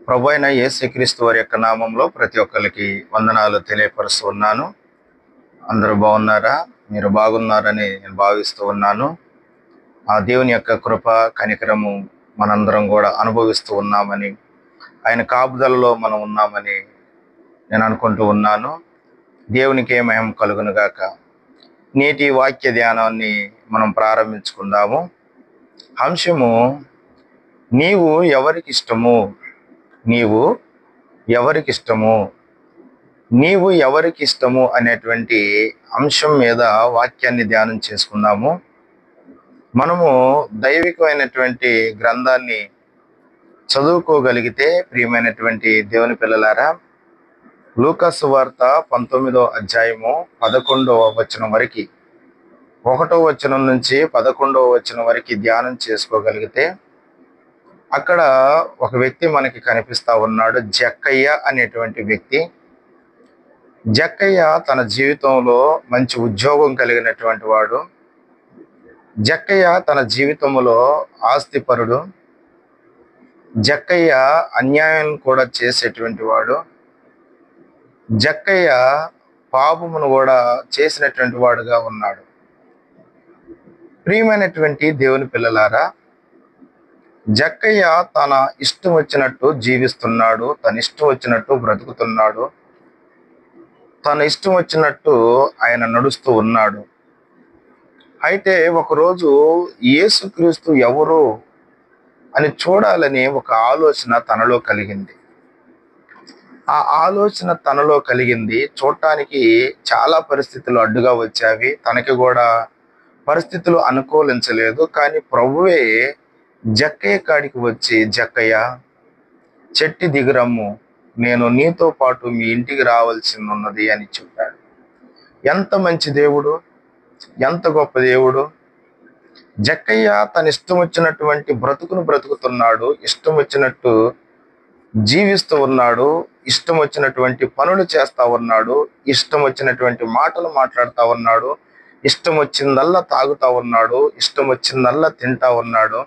ప్రభు అయిన యేసుక్రీస్తు వారి యొక్క నామంలో ప్రతి ఒక్కరికి వందనాలు తెలియపరుస్తూ ఉన్నాను. అందరూ బాగున్నారా? మీరు బాగున్నారని నేను భావిస్తూ ఉన్నాను. ఆ దేవుని యొక్క కృప కనికరము మనందరం కూడా అనుభవిస్తూ ఉన్నామని, ఆయన కాపుదలలో మనం ఉన్నామని నేను అనుకుంటూ ఉన్నాను. దేవునికే మహిమ కలుగును గాక. నేటి వాక్య ధ్యానాన్ని మనం ప్రారంభించుకుందాము. అంశము, నీవు ఎవరికిష్టము? నీవు ఎవరికిష్టము? నీవు ఎవరికిష్టము అనేటువంటి అంశం మీద వాక్యాన్ని ధ్యానం చేసుకుందాము. మనము దైవికమైనటువంటి గ్రంథాన్ని చదువుకోగలిగితే, ప్రియమైనటువంటి దేవుని పిల్లలారా, లూకా సువార్త 19వ అధ్యాయము 11వ వచనం వరకు, 1వ వచనం నుంచి 11వ వచనం వరకు ధ్యానం చేసుకోగలిగితే, అక్కడ ఒక వ్యక్తి మనకి కనిపిస్తా ఉన్నాడు. జక్కయ్య అనేటువంటి వ్యక్తి. జక్కయ్య తన జీవితంలో మంచి ఉద్యోగం కలిగినటువంటి వాడు. జక్కయ్య తన జీవితంలో ఆస్తిపరుడు. జక్కయ్య అన్యాయం కూడా చేసేటువంటి వాడు. జక్కయ్య పాపమును కూడా చేసినటువంటి వాడుగా ఉన్నాడు. ప్రియమైనటువంటి దేవుని పిల్లలారా, జక్కయ్య తన ఇష్టం వచ్చినట్టు జీవిస్తున్నాడు, తన ఇష్టం వచ్చినట్టు బ్రతుకుతున్నాడు, తన ఇష్టం వచ్చినట్టు ఆయన నడుస్తూ ఉన్నాడు. అయితే ఒకరోజు యేసుక్రీస్తు ఎవరు అని చూడాలని ఒక ఆలోచన తనలో కలిగింది. ఆ ఆలోచన తనలో కలిగింది. చూడటానికి చాలా పరిస్థితులు అడ్డుగా వచ్చావి. తనకి కూడా పరిస్థితులు అనుకూలించలేదు. కానీ ప్రభువే జక్కయ్య కాడికి వచ్చి, జక్కయ్య, చెట్టి దిగురమ్ము, నేను నీతో పాటు మీ ఇంటికి రావాల్సి ఉన్నది అని చెప్పాడు. ఎంత మంచి దేవుడు, ఎంత గొప్ప దేవుడు! జక్కయ్య తన ఇష్టం వచ్చినటువంటి బ్రతుకును బ్రతుకుతున్నాడు, ఇష్టం వచ్చినట్టు జీవిస్తూ ఉన్నాడు, ఇష్టం వచ్చినటువంటి పనులు చేస్తా ఉన్నాడు, ఇష్టం వచ్చినటువంటి మాటలు మాట్లాడుతూ ఉన్నాడు, ఇష్టం వచ్చిందల్లా తాగుతా ఉన్నాడు, ఇష్టం వచ్చిందల్లా తింటా ఉన్నాడు,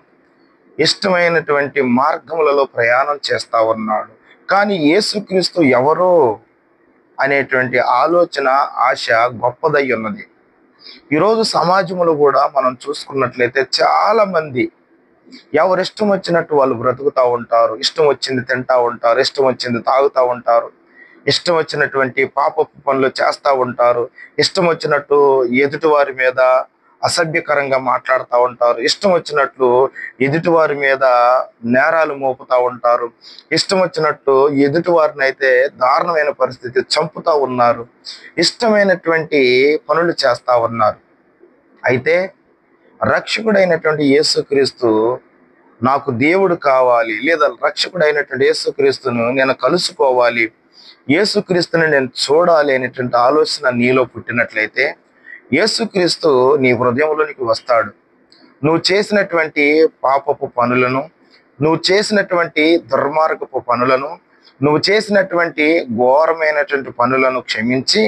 ఇష్టమైనటువంటి మార్గములలో ప్రయాణం చేస్తా ఉన్నాడు. కానీ యేసుక్రీస్తు ఎవరో అనేటువంటి ఆలోచన, ఆశ గొప్పదై ఉన్నది. ఈరోజు సమాజంలో కూడా మనం చూసుకున్నట్లయితే చాలా మంది ఎవరిష్టం వచ్చినట్టు వాళ్ళు బ్రతుకుతూ ఉంటారు, ఇష్టం వచ్చింది తింటా ఉంటారు, ఇష్టం వచ్చింది తాగుతూ ఉంటారు, ఇష్టం వచ్చినటువంటి పాపపు పనులు చేస్తూ ఉంటారు, ఇష్టం వచ్చినట్టు ఎదుటివారి మీద అసభ్యకరంగా మాట్లాడుతూ ఉంటారు, ఇష్టం వచ్చినట్లు ఎదుటివారి మీద నేరాలు మోపుతూ ఉంటారు, ఇష్టం వచ్చినట్టు ఎదుటివారిని అయితే దారుణమైన పరిస్థితి చంపుతూ ఉన్నారు, ఇష్టమైనటువంటి పనులు చేస్తూ ఉన్నారు. అయితే రక్షకుడైనటువంటి యేసుక్రీస్తు, నాకు దేవుడు కావాలి, లేదా రక్షకుడైనటువంటి యేసుక్రీస్తును నేను కలుసుకోవాలి, యేసుక్రీస్తుని నేను చూడాలి అనేటువంటి ఆలోచన నీలో పుట్టినట్లయితే, యేసుక్రీస్తు నీ హృదయంలోనికి వస్తాడు. నువ్వు చేసినటువంటి పాపపు పనులను, నువ్వు చేసినటువంటి దుర్మార్గపు పనులను, నువ్వు చేసినటువంటి ఘోరమైనటువంటి పనులను క్షమించి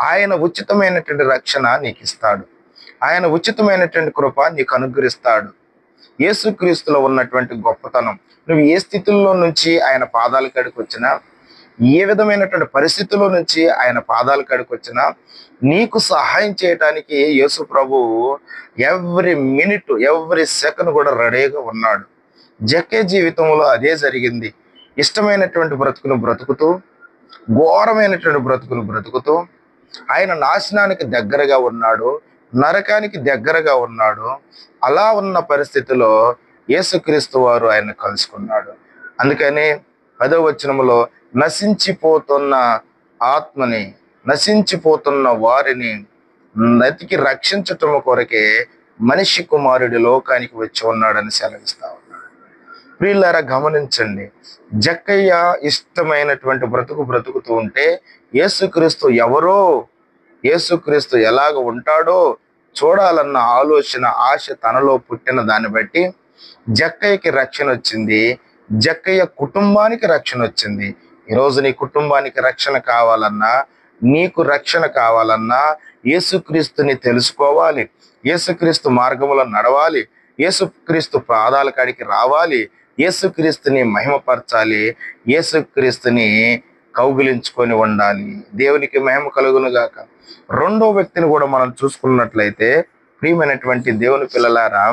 ఆయన ఉచితమైనటువంటి రక్షణ నీకు ఇస్తాడు. ఆయన ఉచితమైనటువంటి కృప నీకు అనుగ్రహిస్తాడు. యేసుక్రీస్తులో ఉన్నటువంటి గొప్పతనం, నువ్వు ఏ స్థితుల్లో నుంచి ఆయన పాదాల కాడికి వచ్చినా, ఏ విధమైనటువంటి పరిస్థితుల్లో నుంచి ఆయన పాదాల కాడికి వచ్చినా, నీకు సహాయం చేయటానికి యేసు ప్రభువు ఎవ్రీ మినిట్, ఎవ్రీ సెకండ్ కూడా రెడీగా ఉన్నాడు. జక్కే జీవితంలో అదే జరిగింది. ఇష్టమైనటువంటి బ్రతుకును బ్రతుకుతూ, ఘోరమైనటువంటి బ్రతుకును బ్రతుకుతూ ఆయన నాశనానికి దగ్గరగా ఉన్నాడు, నరకానికి దగ్గరగా ఉన్నాడు. అలా ఉన్న పరిస్థితిలో యేసుక్రీస్తు వారు ఆయన కలుసుకున్నాడు. అందుకని 10వ వచనములో, నశించిపోతున్న ఆత్మని, నశించిపోతున్న వారిని నతికి రక్షించటం కొరకే మనిషి కుమారుడి లోకానికి వచ్చి ఉన్నాడని సెలవిస్తా ఉన్నాడు. ప్రియులారా, గమనించండి, జక్కయ్య ఇష్టమైనటువంటి బ్రతుకు బ్రతుకుతూ ఉంటే, యేసుక్రీస్తు ఎవరో, యేసుక్రీస్తు ఎలాగ ఉంటాడో చూడాలన్న ఆలోచన, ఆశ తనలో పుట్టిన దాన్ని బట్టి జక్కయ్యకి రక్షణ వచ్చింది, జక్కయ్య కుటుంబానికి రక్షణ వచ్చింది. ఈరోజు నీ కుటుంబానికి రక్షణ కావాలన్నా, నీకు రక్షణ కావాలన్నా, యేసుక్రీస్తుని తెలుసుకోవాలి, యేసుక్రీస్తు మార్గంలో నడవాలి, యేసుక్రీస్తు పాదాల కాడికి రావాలి, యేసుక్రీస్తుని మహిమపరచాలి, యేసుక్రీస్తుని కౌగిలించుకొని ఉండాలి. దేవునికి మహిమ కలుగును గాక. రెండో వ్యక్తిని కూడా మనం చూసుకున్నట్లయితే ప్రియమైనటువంటి దేవుని పిల్లలారా,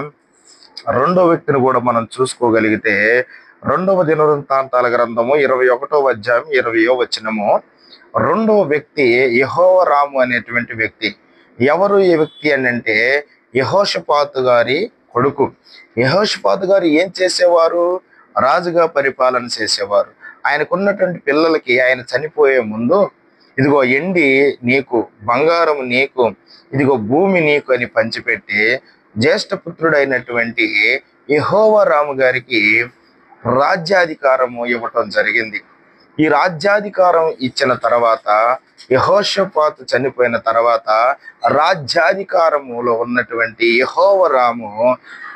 రెండో వ్యక్తిని కూడా మనం చూసుకోగలిగితే రెండవ దినవృత్తాంతాల గ్రంథము 21వ అధ్యాయం 20వ వచనము. రెండవ వ్యక్తి యెహోరాము అనేటువంటి వ్యక్తి. ఎవరు ఈ వ్యక్తి అని అంటే యెహోషాపాతు గారి కొడుకు. యెహోషాపాతు గారు ఏం చేసేవారు? రాజుగా పరిపాలన చేసేవారు. ఆయనకున్నటువంటి పిల్లలకి ఆయన చనిపోయే ముందు ఇదిగో ఎండి నీకు, బంగారం నీకు, ఇదిగో భూమి నీకు అని పంచిపెట్టి జ్యేష్ఠపుత్రుడైనటువంటి యెహోరాము గారికి రాజ్యాధికారము ఇవ్వటం జరిగింది. ఈ రాజ్యాధికారం ఇచ్చిన తర్వాత యెహోషాపాతు చనిపోయిన తర్వాత రాజ్యాధికారములో ఉన్నటువంటి యెహోరాము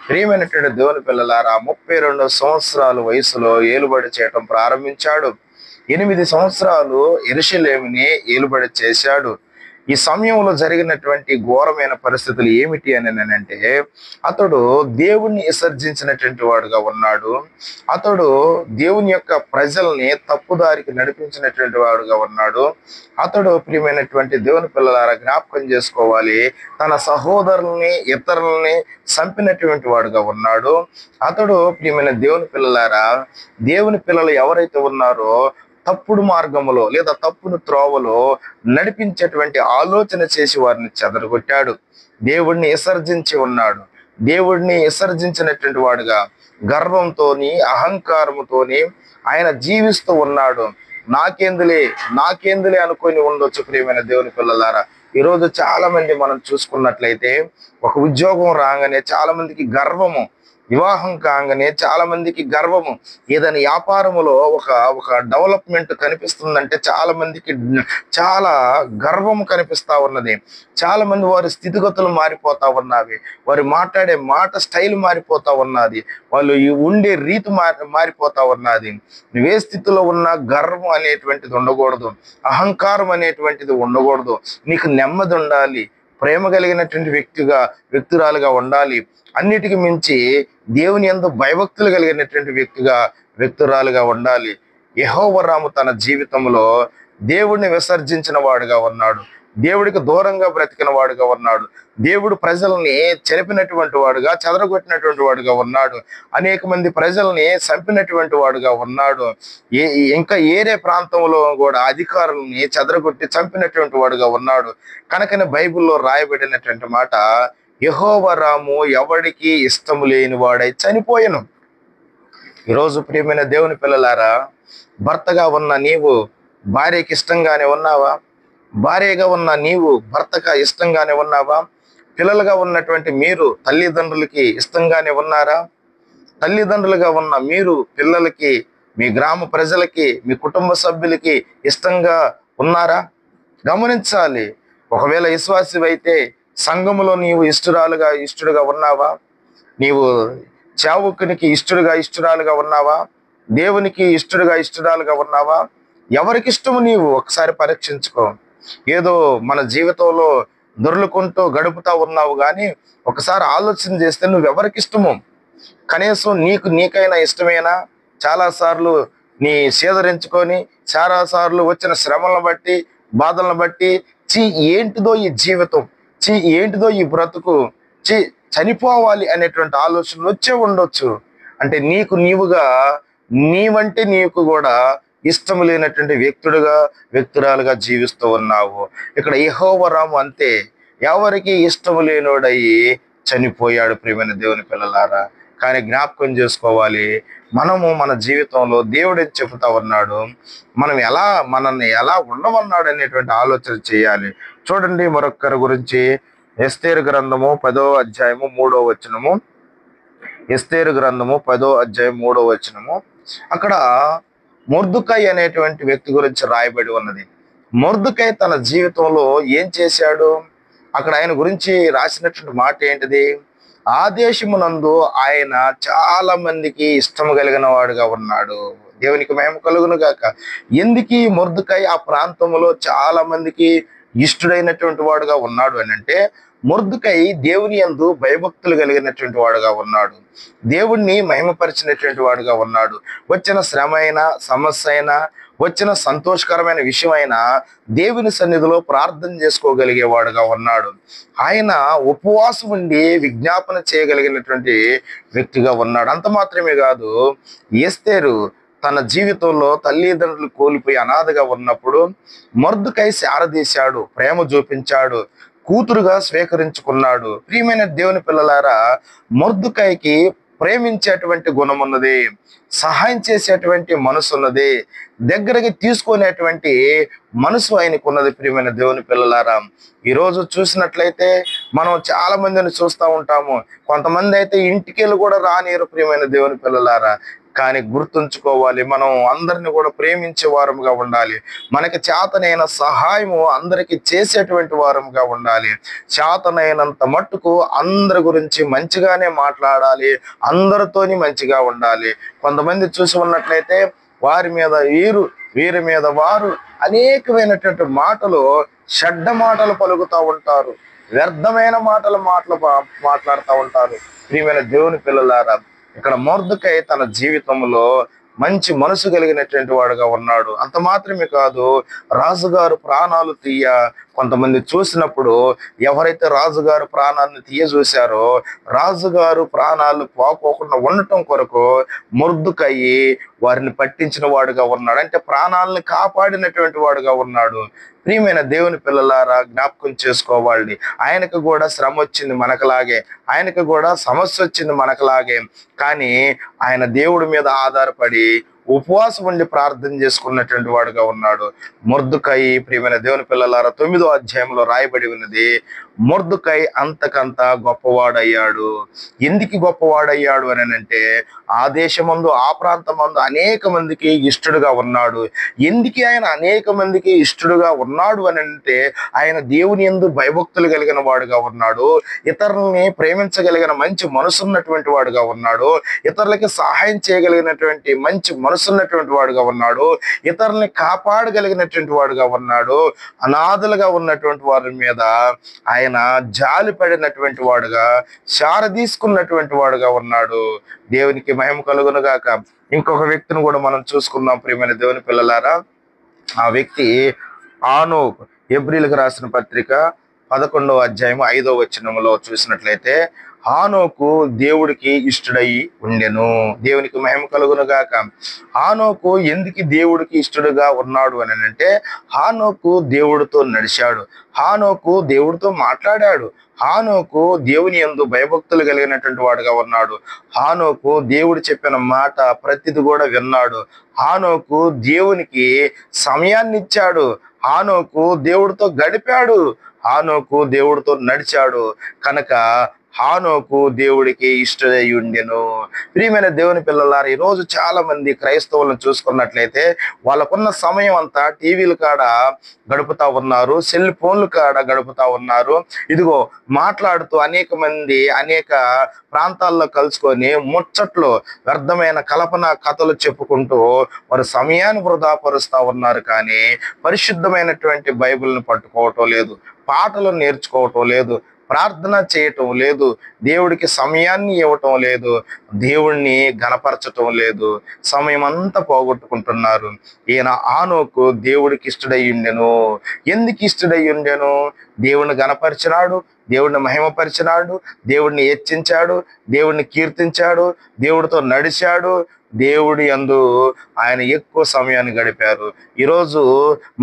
ప్రియమైనటువంటి దేవుని పిల్లలారా 32 సంవత్సరాల వయసులో ఏలుబడి చేయటం ప్రారంభించాడు. 8 సంవత్సరాలు యెరూషలేముని ఏలుబడి చేశాడు. ఈ సమయంలో జరిగినటువంటి ఘోరమైన పరిస్థితులు ఏమిటి అని అంటే అతడు దేవుణ్ణి విసర్జించినటువంటి వాడుగా ఉన్నాడు. అతడు దేవుని యొక్క ప్రజల్ని తప్పుదారికి నడిపించినటువంటి వాడుగా ఉన్నాడు. అతడు ప్రియమైనటువంటి దేవుని పిల్లలారా జ్ఞాపకం చేసుకోవాలి, తన సహోదరుల్ని ఇతరుల్ని చంపినటువంటి వాడుగా ఉన్నాడు. అతడు ప్రియమైన దేవుని పిల్లలారా, దేవుని పిల్లలు ఎవరైతే ఉన్నారో తప్పుడు మార్గములో లేదా తప్పుడు త్రోవలో నడిపించేటువంటి ఆలోచన చేసి వారిని చెదరగొట్టాడు. దేవుడిని విసర్జించి ఉన్నాడు. దేవుడిని విసర్జించినటువంటి వాడుగా గర్వంతోని అహంకారముతోని ఆయన జీవిస్తూ ఉన్నాడు. నాకేందులే అనుకొని ఉండొచ్చు ప్రియమైన దేవుని పిల్లలారా. ఈరోజు చాలా మంది మనం చూసుకున్నట్లయితే ఒక ఉద్యోగం రాగానే చాలా మందికి గర్వము, వివాహం కాగానే చాలా మందికి గర్వము, ఏదైనా వ్యాపారములో ఒక డెవలప్మెంట్ కనిపిస్తుందంటే చాలా మందికి చాలా గర్వము కనిపిస్తా ఉన్నది. చాలా మంది వారి స్థితిగతులు మారిపోతా ఉన్నవి, వారు మాట్లాడే మాట స్టైల్ మారిపోతా ఉన్నది, వాళ్ళు ఉండే రీతి మారిపోతా ఉన్నది. నువ్వే స్థితిలో ఉన్న గర్వం అనేటువంటిది ఉండకూడదు, అహంకారం అనేటువంటిది ఉండకూడదు. నీకు నెమ్మది ఉండాలి, ప్రేమ కలిగినటువంటి వ్యక్తురాలుగా ఉండాలి. అన్నిటికి మించి దేవుని యందు భయభక్తులు కలిగినటువంటి వ్యక్తురాలుగా ఉండాలి. యెహోరాము తన జీవితంలో దేవుడిని విసర్జించిన వాడుగా ఉన్నాడు. దేవుడికి దూరంగా బ్రతికిన వాడుగా ఉన్నాడు. దేవుడు ప్రజల్ని చెరిపినటువంటి వాడుగా, చెదరగొట్టినటువంటి వాడుగా ఉన్నాడు. అనేక మంది ప్రజల్ని చంపినటువంటి వాడుగా ఉన్నాడు. ఇంకా ఏరే ప్రాంతంలో కూడా అధికారుల్ని చెదరగొట్టి చంపినటువంటి వాడుగా ఉన్నాడు. కనుకనే బైబిల్లో రాయబడినటువంటి మాట, యెహోరాము ఎవడికి ఇష్టము లేని వాడై చనిపోయెను. ఈరోజు ప్రియమైన దేవుని పిల్లలారా, భర్తగా ఉన్న నీవు భార్యకి ఇష్టంగానే ఉన్నావా? భార్యగా ఉన్న నీవు భర్తగా ఇష్టంగానే ఉన్నావా? పిల్లలుగా ఉన్నటువంటి మీరు తల్లిదండ్రులకి ఇష్టంగానే ఉన్నారా? తల్లిదండ్రులుగా ఉన్న మీరు పిల్లలకి, మీ గ్రామ ప్రజలకి, మీ కుటుంబ సభ్యులకి ఇష్టంగా ఉన్నారా? గమనించాలి. ఒకవేళ విశ్వాసివైతే సంఘములో నీవు ఇష్టడుగా ఉన్నావా? నీవు చావుకునికి ఇష్టడుగా ఉన్నావా? దేవునికి ఇష్టడుగా ఉన్నావా? ఎవరికి ఇష్టము నీవు ఒకసారి పరీక్షించుకో. ఏదో మన జీవితంలో దొర్లుకుంటూ గడుపుతా ఉన్నావు కానీ ఒకసారి ఆలోచన చేస్తే నువ్వెవరికి ఇష్టము? కనీసం నీకైనా ఇష్టమేనా? చాలాసార్లు నీ సేదరించుకొని, చాలాసార్లు వచ్చిన శ్రమలను బట్టి, బాధలను బట్టి ఏంటిదో ఈ జీవితం, ఏంటిదో ఈ బ్రతుకు, చనిపోవాలి అనేటువంటి ఆలోచనలు వచ్చే ఉండొచ్చు. అంటే నీవంటే నీకు కూడా ఇష్టం లేనటువంటి వ్యక్తురాలుగా జీవిస్తూ ఉన్నావు. ఇక్కడ యెహోరాము అంతే, ఎవరికి ఇష్టము లేనోడయి చనిపోయాడు ప్రియమైన దేవుని పిల్లలారా. కానీ జ్ఞాపకం చేసుకోవాలి, మనము మన జీవితంలో దేవుడు ఏం చెబుతా ఉన్నాడు, మనల్ని ఎలా ఉండమన్నాడు అనేటువంటి ఆలోచన చేయాలి. చూడండి మరొకరి గురించి, ఎస్తేరు గ్రంథము 10వ అధ్యాయము 3వ వచనము. ఎస్తేరు గ్రంథము 10వ అధ్యాయం 3వ వచనము. అక్కడ మొర్దెకై అనేటువంటి వ్యక్తి గురించి రాయబడి ఉన్నది. మొర్దెకై తన జీవితంలో ఏం చేశాడు? అక్కడ ఆయన గురించి రాసినటువంటి మాట ఏంటిది? ఆ దేశమునందు ఆయన చాలా మందికి ఇష్టం కలిగిన వాడుగా ఉన్నాడు. దేవునికి మహిమ కలుగును గాక. ఎందుకు మొర్దెకై ఆ ప్రాంతంలో చాలా మందికి ఇష్టడైనటువంటి వాడుగా ఉన్నాడు అని అంటే, మొర్దుకై దేవుని యందు భయభక్తులు కలిగినటువంటి వాడుగా ఉన్నాడు. దేవుణ్ణి మహిమపరిచినటువంటి వాడుగా ఉన్నాడు. వచ్చిన శ్రమ అయినా, సమస్య అయినా, వచ్చిన సంతోషకరమైన విషయమైనా దేవుని సన్నిధిలో ప్రార్థన చేసుకోగలిగేవాడుగా ఉన్నాడు. ఆయన ఉపవాసం ఉండి విజ్ఞాపన చేయగలిగినటువంటి వ్యక్తిగా ఉన్నాడు. అంత మాత్రమే కాదు, ఎస్తేరు తన జీవితంలో తల్లిదండ్రులు కోల్పోయి అనాథగా ఉన్నప్పుడు మొర్దుకై శారదీశాడు, ప్రేమ చూపించాడు, కూతురుగా స్వీకరించుకున్నాడు. ప్రియమైన దేవుని పిల్లలారా, మొర్దుకైకి ప్రేమించేటువంటి గుణం ఉన్నది, సహాయం చేసేటువంటి మనసు ఉన్నది, దగ్గరికి తీసుకునేటువంటి మనసు ఆయనకు ఉన్నది. ప్రియమైన దేవుని పిల్లలారా, ఈరోజు చూసినట్లయితే మనం చాలా మందిని చూస్తూ ఉంటాము. కొంతమంది అయితే ఇంటికెళ్ళి కూడా రానియరు. ప్రియమైన దేవుని పిల్లలారా, కానీ గుర్తుంచుకోవాలి, మనం అందరిని కూడా ప్రేమించే వారముగా ఉండాలి. మనకి చేతనైన సహాయము అందరికి చేసేటువంటి వారముగా ఉండాలి. చేతనైనంత మట్టుకు అందరి గురించి మంచిగానే మాట్లాడాలి, అందరితోని మంచిగా ఉండాలి. కొంతమంది చూసి ఉన్నట్లయితే వారి మీద వీరి మీద వారు అనేకమైనటువంటి మాటలు, చెడ్డ మాటలు పలుకుతూ ఉంటారు, వ్యర్థమైన మాట్లాడుతూ ఉంటారు. ప్రియమైన దేవుని పిల్లలారా, ఇక్కడ మొర్దుకై తన జీవితంలో మంచి మనసు కలిగినటువంటి వాడుగా ఉన్నాడు. అంత మాత్రమే కాదు, రాజుగారు ప్రాణాలు కొంతమంది చూసినప్పుడు, ఎవరైతే రాజుగారు ప్రాణాలను చూశారో, రాజుగారు ప్రాణాలు పోకోకుండా ఉండటం కొరకు మొర్దుకై వారిని పట్టించిన వాడుగా ఉన్నాడు. అంటే ప్రాణాలను కాపాడినటువంటి వాడుగా ఉన్నాడు. ప్రియమైన దేవుని పిల్లలారా, జ్ఞాపకం చేసుకోవాలి, ఆయనకు కూడా శ్రమ వచ్చింది మనకులాగే, ఆయనకు కూడా సమస్య వచ్చింది మనకులాగే. కానీ ఆయన దేవుడి మీద ఆధారపడి ఉపవాసం ఉండి ప్రార్థన చేసుకున్నటువంటి వాడుగా ఉన్నాడు మొర్దుకై. ప్రియమైన దేవుని పిల్లలారా, 9వ అధ్యాయంలో రాయబడి ఉన్నది, మొర్దుకై అంతకంత గొప్పవాడయ్యాడు. ఎందుకు గొప్పవాడయ్యాడు అని అంటే, ఆ దేశమందు, ఆ ప్రాంతమందు అనేక మందికి ఇష్టడుగా ఉన్నాడు. ఎందుకు ఆయన అనేక మందికి ఇష్టడుగా ఉన్నాడు అని అంటే, ఆయన దేవుని యందు భయభక్తులు కలిగిన వాడుగా ఉన్నాడు, ఇతరులని ప్రేమించగలిగిన మంచి మనసున్నటువంటి వాడుగా ఉన్నాడు, ఇతరులకి సహాయం చేయగలిగినటువంటి మంచి మనసున్నటువంటి వాడుగా ఉన్నాడు, ఇతరుల్ని కాపాడగలిగినటువంటి వాడుగా ఉన్నాడు. అనాథలుగా ఉన్నటువంటి వారి మీద ఆయన జాలి పడినటువంటి వాడుగా, శారదీసుకున్నటువంటి వాడుగా ఉన్నాడు. దేవునికి మహిమ కలుగును గాక. ఇంకొక వ్యక్తిని కూడా మనం చూసుకుందాం ప్రియమైన దేవుని పిల్లలారా. ఆ వ్యక్తి ఆనోకు. హెబ్రీయులకు రాసిన పత్రిక 11వ అధ్యాయం 5వ వచనంలో చూసినట్లయితే, హానోకు దేవుడికి ఇష్టడై ఉండెను. దేవునికి మహిమ కలుగును గాక. హానోకు ఎందుకు దేవుడికి ఇష్టడుగా ఉన్నాడు అని అంటే, హానోకు దేవుడితో నడిచాడు, హానోకు దేవుడితో మాట్లాడాడు, హానోకు దేవుని యందు భయభక్తులు కలిగినటువంటి వాడుగా ఉన్నాడు, హానోకు దేవుడు చెప్పిన మాట ప్రతిది కూడా విన్నాడు, హానోకు దేవునికి సమయాన్ని ఇచ్చాడు, హానోకు దేవుడితో గడిపాడు, హానోకు దేవుడితో నడిచాడు. కనుక హానోకు దేవుడికి ఇష్టడై ఉండెను. ప్రియమైన దేవుని పిల్లలారా, ఈరోజు చాలా మంది క్రైస్తవులను చూసుకున్నట్లయితే వాళ్ళకున్న సమయం అంతా టీవీల కాడ గడుపుతా ఉన్నారు, సెల్ ఫోన్ల కాడ గడుపుతా ఉన్నారు. ఇదిగో మాట్లాడుతూ అనేక మంది అనేక ప్రాంతాల్లో కలుసుకొని ముచ్చట్లు, వ్యర్థమైన కల్పన కథలు చెప్పుకుంటూ వారు సమయాన్ని వృధా పరుస్తూ ఉన్నారు. కానీ పరిశుద్ధమైనటువంటి బైబిల్ని పట్టుకోవటం లేదు, పాటలు నేర్చుకోవటం లేదు, ప్రార్థన చేయటం లేదు, దేవుడికి సమయాన్ని ఇవ్వటం లేదు, దేవుణ్ణి గణపరచటం లేదు, సమయం అంతా పోగొట్టుకుంటున్నారు. ఈయన హానోకు దేవుడికి ఇష్టడై ఉండెను. ఎందుకు ఇష్టడై ఉండెను? దేవుణ్ణి గణపరిచినాడు, దేవుడిని మహిమపరిచినాడు, దేవుడిని హెచ్చించాడు, దేవుడిని కీర్తించాడు, దేవుడితో నడిచాడు, దేవుడి యందు ఆయన ఎక్కువ సమయాన్ని గడిపారు. ఈరోజు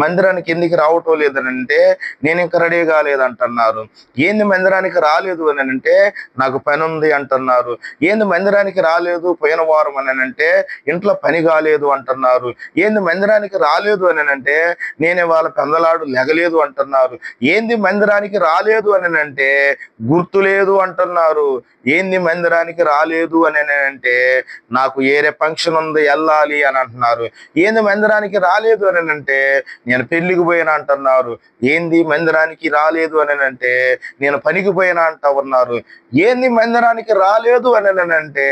మందిరానికి ఎందుకు రావటం లేదనంటే, నేను ఇంకా రెడీ కాలేదంటున్నారు. ఏంది మందిరానికి రాలేదు అని అంటే, నాకు పని ఉంది అంటున్నారు. ఏంది మందిరానికి రాలేదు పోయిన వారం అని అంటే, ఇంట్లో పని కాలేదు అంటున్నారు. ఏంది మందిరానికి రాలేదు అని అంటే, నేనే వాళ్ళ పెందలాడు లెగలేదు అంటున్నారు. ఏంది మందిరానికి రాలేదు అని అంటే, గుర్తు లేదు అంటున్నారు. ఏంది మందిరానికి రాలేదు అని అంటే, నాకు ఏరే ఫంక్షన్ ఉంది వెళ్ళాలి అని అంటున్నారు. ఏంది మందిరానికి రాలేదు అని అంటే, నేను పెళ్లికి పోయినా అంటున్నారు. ఏంది మందిరానికి రాలేదు అని అంటే, నేను పనికి పోయినా అంటా ఉన్నారు. ఏంది మందిరానికి రాలేదు అని అంటే,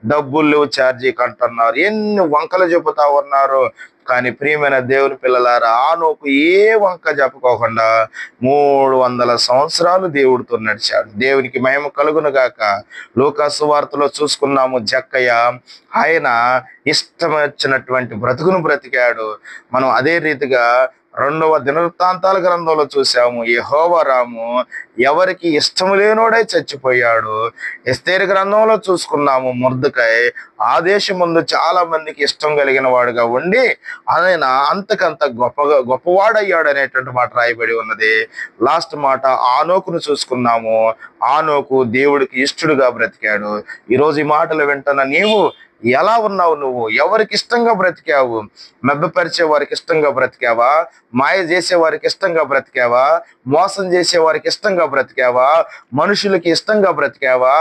డబ్బులు లేవు ఛార్జీకి అంటున్నారు, ఎన్ని వంకలు చెబుతా ఉన్నారు. కానీ ప్రియమైన దేవుని పిల్లలారా, ఆనోకు ఏ వంక చెప్పుకోకుండా 300 సంవత్సరాలు దేవుడితో నడిచాడు. దేవునికి మహిమ కలుగును గాక. లూకాసు వార్తలో చూసుకున్నాము, జక్కయ్య ఆయన ఇష్టం వచ్చినటువంటి బ్రతుకును బ్రతికాడు. మనం అదే రీతిగా 2వ దినవృత్తాంతాల గ్రంథంలో చూసాము, యెహోవా రాము ఎవరికి ఇష్టము లేనోడై చచ్చిపోయాడు. ఎస్తేరు గ్రంథంలో చూసుకున్నాము, మొర్దెకై ఆ దేశం ముందు చాలా మందికి ఇష్టం కలిగిన వాడుగా ఉండి ఆయన అంతకంత గొప్పవాడయ్యాడు అనేటువంటి మాట రాయబడి ఉన్నది. లాస్ట్ మాట ఆనోకును చూసుకున్నాము, ఆనోకు దేవుడికి ఇష్టడుగా బ్రతికాడు. ఈరోజు ఈ మాటలు వింటున్న నీవు ఎలా ఉన్నావు? నువ్వు ఎవరికి ఇష్టంగా బ్రతికావు? మెబ్బపరిచే వారికి ఇష్టంగా బ్రతికావా? మాయ చేసే వారికి ఇష్టంగా బ్రతికావా? మోసం చేసే వారికి ఇష్టంగా బ్రతికావా? మనుషులకి ఇష్టంగా బ్రతికావా?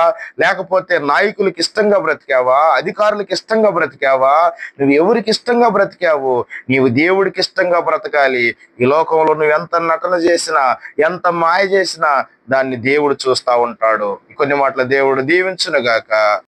లేకపోతే నాయకులకి ఇష్టంగా బ్రతికావా? అధికారులకు ఇష్టంగా బ్రతికావా? నువ్వు ఎవరికి ఇష్టంగా బ్రతికావు? నీవు దేవుడికి ఇష్టంగా బ్రతకాలి. ఈ లోకంలో నువ్వు ఎంత నటన చేసినా, ఎంత మాయ చేసినా దాన్ని దేవుడు చూస్తా ఉంటాడు. కొన్ని మాటలు దేవుడు దీవించునుగాక.